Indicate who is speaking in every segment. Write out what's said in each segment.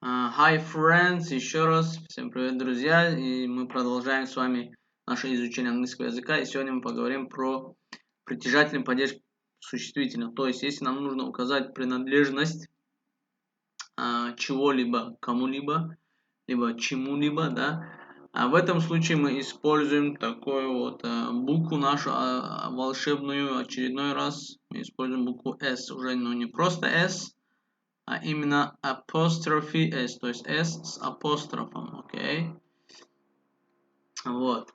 Speaker 1: Hi friends, еще раз всем привет, друзья, и мы продолжаем с вами наше изучение английского языка, и сегодня мы поговорим про притяжательный падеж существительных, то есть если нам нужно указать принадлежность чего-либо кому-либо, либо чему-либо, да, а в этом случае мы используем такую вот букву нашу волшебную, очередной раз мы используем букву S, уже не просто S, а именно apostrophe s, то есть s с апострофом, окей? Вот.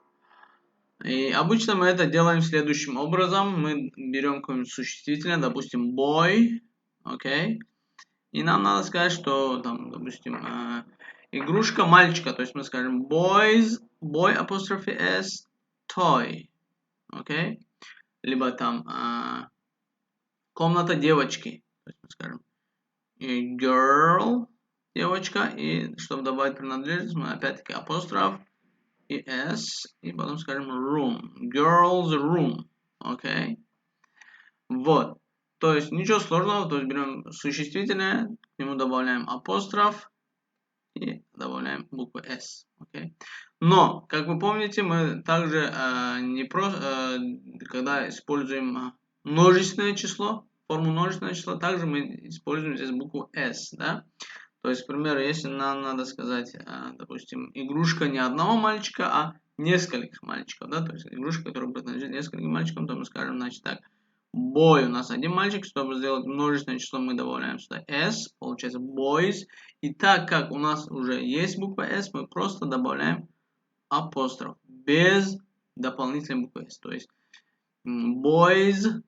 Speaker 1: И обычно мы это делаем следующим образом. Мы берем какое-нибудь существительное, допустим, boy, окей? И нам надо сказать, что там, допустим, игрушка мальчика, то есть мы скажем boy apostrophe s, toy, окей? Либо там комната девочки, то есть мы скажем girl, девочка, и чтобы добавить принадлежность, мы опять-таки апостроф и s, и потом скажем room, girl's room, окей? Вот, то есть ничего сложного, то есть берем существительное, к нему добавляем апостроф и добавляем букву s, окей? Но, как вы помните, мы также не просто, когда используем множественное число, форму множественного числа, также мы используем здесь букву s, да? То есть, к примеру, если нам надо сказать, допустим, игрушка не одного мальчика, а нескольких мальчиков, да, то есть игрушка, которая принадлежит нескольким мальчикам, то мы скажем, значит так, boy у нас один мальчик, чтобы сделать множественное число, мы добавляем сюда s, получается boys, и так как у нас уже есть буква s, мы просто добавляем апостроф, без дополнительной буквы s, то есть boys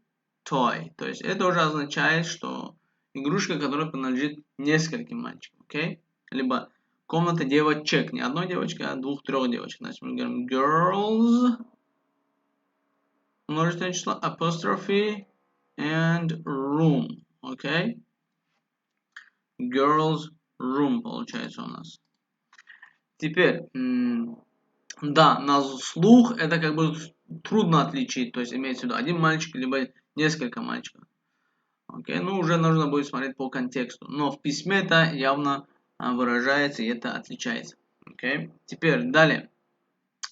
Speaker 1: toy, то есть это уже означает, что игрушка, которая принадлежит нескольким мальчикам, окей? Либо комната девочек, не одной девочки, а двух-трех девочек. Значит, мы говорим girls, множественное число, apostrophe and room, окей? Girls room получается у нас. Теперь, да, на слух это как бы трудно отличить, то есть имеется в виду один мальчик, либо несколько мальчиков. Окей, ну уже нужно будет смотреть по контексту. Но в письме это явно выражается и это отличается. Окей, теперь далее.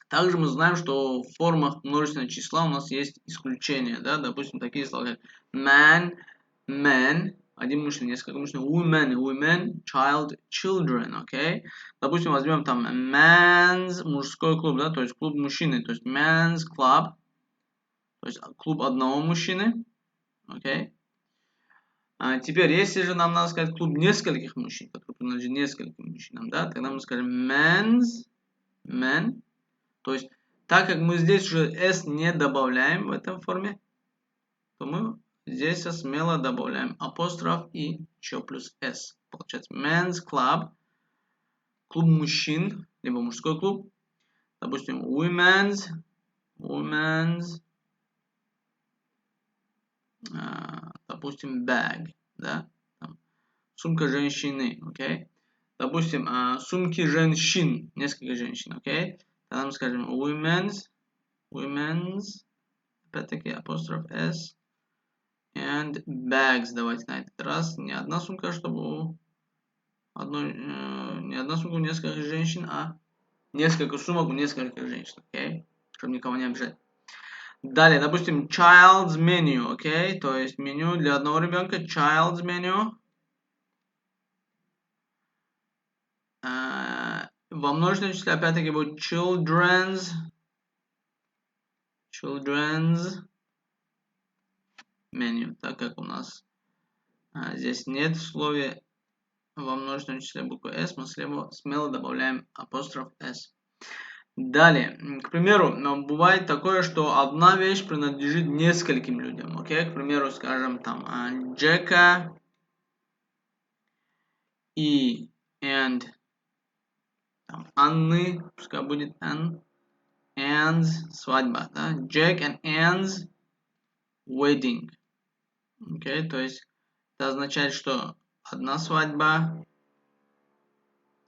Speaker 1: Также мы знаем, что в формах множественного числа у нас есть исключения. Да? Допустим, такие слова как man, man, один мужчина, несколько мужчин, women, child, children. Окей, допустим, возьмем там man's, мужской клуб, да, то есть клуб мужчины, то есть man's club, то есть клуб одного мужчины. Окей. Теперь, если же нам надо сказать клуб нескольких мужчин, который принадлежит нескольким мужчинам, да, тогда мы скажем men, то есть, так как мы здесь уже s не добавляем в этом форме, то мы здесь смело добавляем апостроф и еще плюс s. Получается men's club, клуб мужчин, либо мужской клуб, допустим, women's, допустим, bag, да, сумка женщины, окей? Допустим, сумки женщин, несколько женщин, окей? Тогда мы скажем women's, опять-таки апостроф s, and bags, давайте на этот раз, не одна сумка, чтобы не одна сумка у нескольких женщин, а несколько сумок у нескольких женщин, окей? Чтобы никого не обижать. Далее, допустим, child's menu, окей? То есть меню для одного ребенка, child's menu. Во множественном числе опять-таки будет children's menu, так как у нас здесь нет в слове во множественном числе буквы s, мы смело добавляем апостроф s. Далее, к примеру, бывает такое, что одна вещь принадлежит нескольким людям, окей? К примеру, скажем, там, Джека и там, Анны, пускай будет Anne's свадьба, да? Jack and Anne's wedding. Окей, то есть это означает, что одна свадьба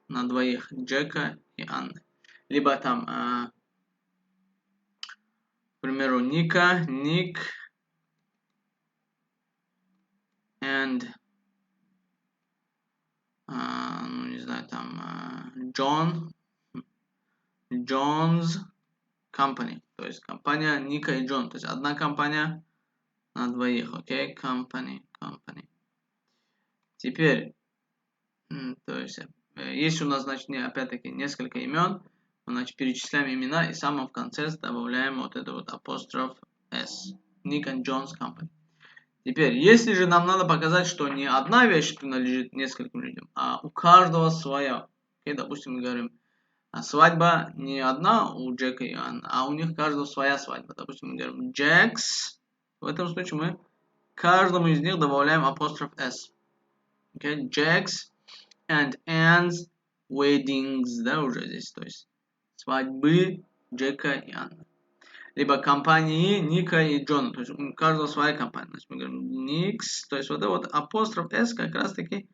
Speaker 1: на двоих Джека и Анны. Либо там, к примеру, Ник and, ну не знаю, там John's Company, то есть компания Ника и Джон, то есть одна компания на двоих, окей, company. Теперь, то есть, если у нас, значит, опять-таки несколько имен, мы, значит, перечисляем имена и самым в конце добавляем вот это вот апостроф S, Nick and John's Company. Теперь, если же нам надо показать, что не одна вещь принадлежит нескольким людям, а у каждого своя, окей, допустим, мы говорим, свадьба не одна у Джека и Анны, а у них каждого своя свадьба. Допустим, мы говорим Jack's. В этом случае мы каждому из них добавляем апостроф S. Okay? Jack's and Anne's weddings. Да, уже здесь. То есть свадьбы Джека и Анны. Либо компании Ника и Джона. То есть у каждого своя компания. Значит, мы говорим Nick's. То есть вот этот вот апостроф S как раз таки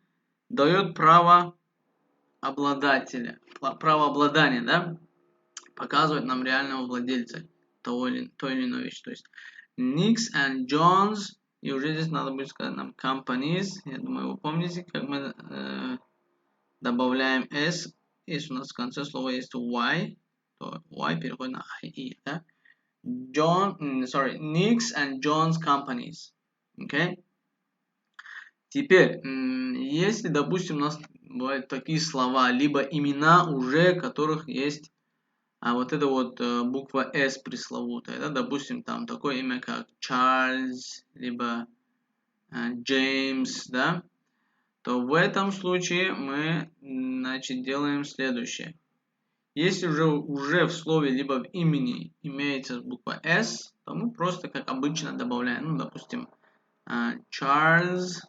Speaker 1: дает право обладателя, правообладание, да, показывает нам реального владельца той или иной вещи. То есть Nick's and John's, и уже здесь надо будет сказать нам companies. Я думаю, вы помните, как мы добавляем S. Если у нас в конце слова есть Y, то Y переходит на IE, да? Nick's and John's companies. Okay? Теперь, если, допустим, у нас бывают такие слова, либо имена уже, которых есть вот эта вот буква S пресловутая, да, допустим, там такое имя, как Чарльз, либо Джеймс, да, то в этом случае мы, значит, делаем следующее. Если уже в слове, либо в имени имеется буква S, то мы просто, как обычно, добавляем, ну, допустим, Чарльз,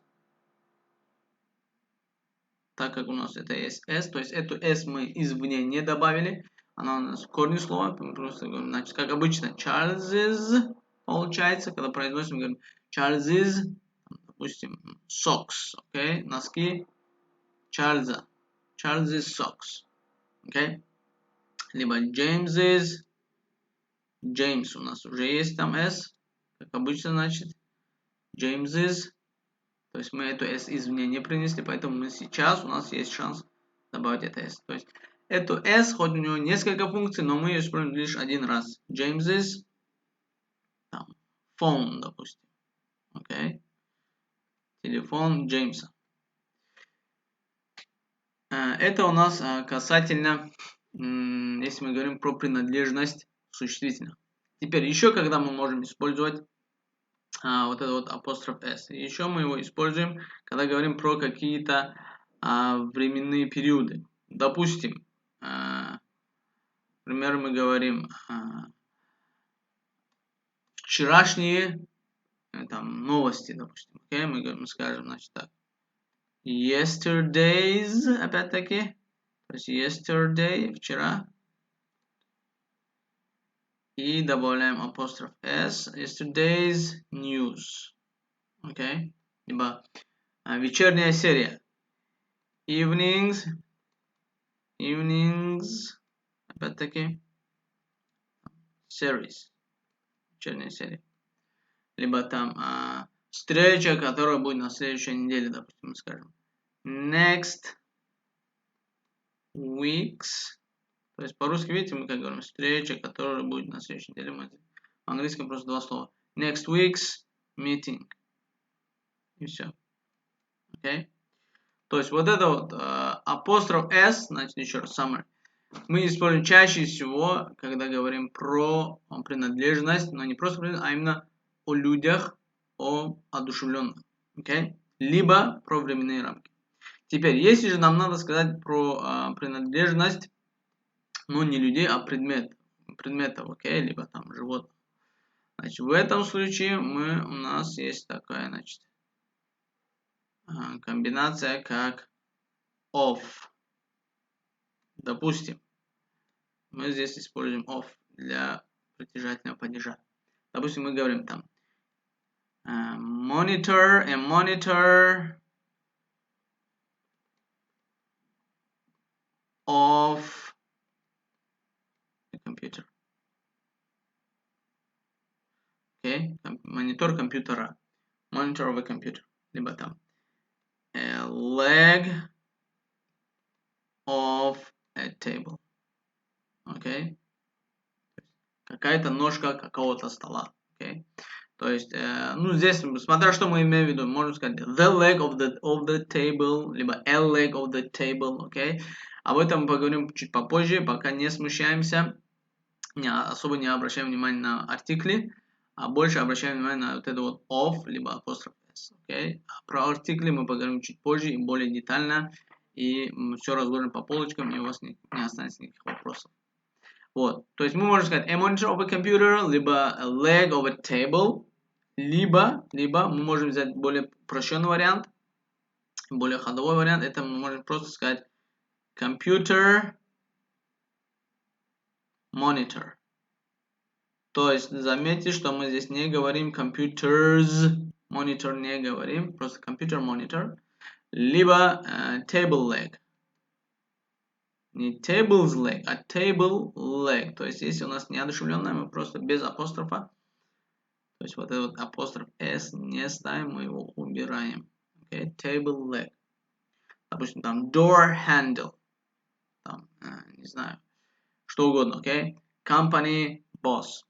Speaker 1: так как у нас это есть S, то есть эту S мы извне не добавили, она у нас в корне слова, мы просто говорим, значит, как обычно, Charles's получается, когда произносим, говорим Charles's, допустим, socks, окей, носки Чарльза, Charles's socks, окей, либо James's, James у нас уже есть там S, как обычно, значит, James's. То есть мы эту S извне не принесли, поэтому мы сейчас, у нас есть шанс добавить это S. То есть эту S, хоть у него несколько функций, но мы ее используем лишь один раз. James's там, phone, допустим. Окей. Телефон Джеймса. Это у нас касательно, если мы говорим про принадлежность существительных. Теперь еще когда мы можем использовать вот этот вот апостроф S. Еще мы его используем, когда говорим про какие-то временные периоды. Допустим, к примеру, мы говорим вчерашние там, новости, допустим. Okay? Мы скажем, значит, так. Yesterday's, опять-таки. То есть yesterday, вчера. И добавляем апостроф S. Yesterday's news. Окей? Либо вечерняя серия. Evenings, опять-таки, series, вечерняя серия. Либо там встреча, которая будет на следующей неделе, допустим, мы скажем. Next weeks. То есть по-русски, видите, мы как говорим, встреча, которая будет на следующей неделе. Мы в английском просто два слова. Next week's meeting. И все. Окей? То есть вот это вот апостроф S, значит, еще раз, summary. Мы используем чаще всего, когда говорим про принадлежность, но не просто принадлежность, а именно о людях, о одушевленных. Okay? Либо про временные рамки. Теперь, если же нам надо сказать про принадлежность, ну не людей, а предметов, okay? Либо там животных. Значит, в этом случае у нас есть такая, значит, комбинация как of. Допустим, мы здесь используем of для притяжательного падежа. Допустим, мы говорим там monitor of a computer. Окей? Монитор компьютера. Monitor of a computer. Либо там leg of a table. Окей? Какая-то ножка какого-то стола. Окей? То есть, ну, здесь, смотря что мы имеем в виду, можно сказать the leg of the table, либо a leg of the table, окей? Об этом мы поговорим чуть попозже, пока не смущаемся, особо не обращаем внимания на артикли, а больше обращаем внимание на вот это вот of, либо апостроф s, окей? Про артикли мы поговорим чуть позже и более детально, и все разложим по полочкам, и у вас не останется никаких вопросов. Вот, то есть мы можем сказать a monitor of a computer, либо a leg of a table, либо мы можем взять более упрощенный вариант, более ходовой вариант, это мы можем просто сказать computer monitor. То есть заметьте, что мы здесь не говорим computers monitor, не говорим, просто computer monitor, либо table leg. Не tables leg, а table leg. То есть если у нас неодушевленное, мы просто без апострофа. То есть вот этот апостроф s не ставим, мы его убираем. Okay? Table leg. Допустим, там door handle. Там, не знаю, что угодно, окей? Company boss.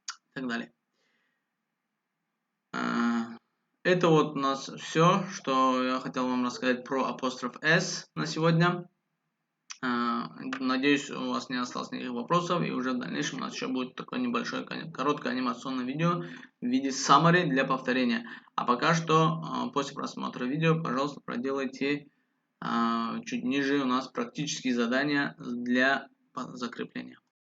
Speaker 1: И так далее. Это вот у нас все, что я хотел вам рассказать про апостроф s на сегодня. Надеюсь, у вас не осталось никаких вопросов, и уже в дальнейшем у нас еще будет такое небольшое, короткое анимационное видео в виде summary для повторения. А пока что, после просмотра видео, пожалуйста, проделайте чуть ниже у нас практические задания для закрепления.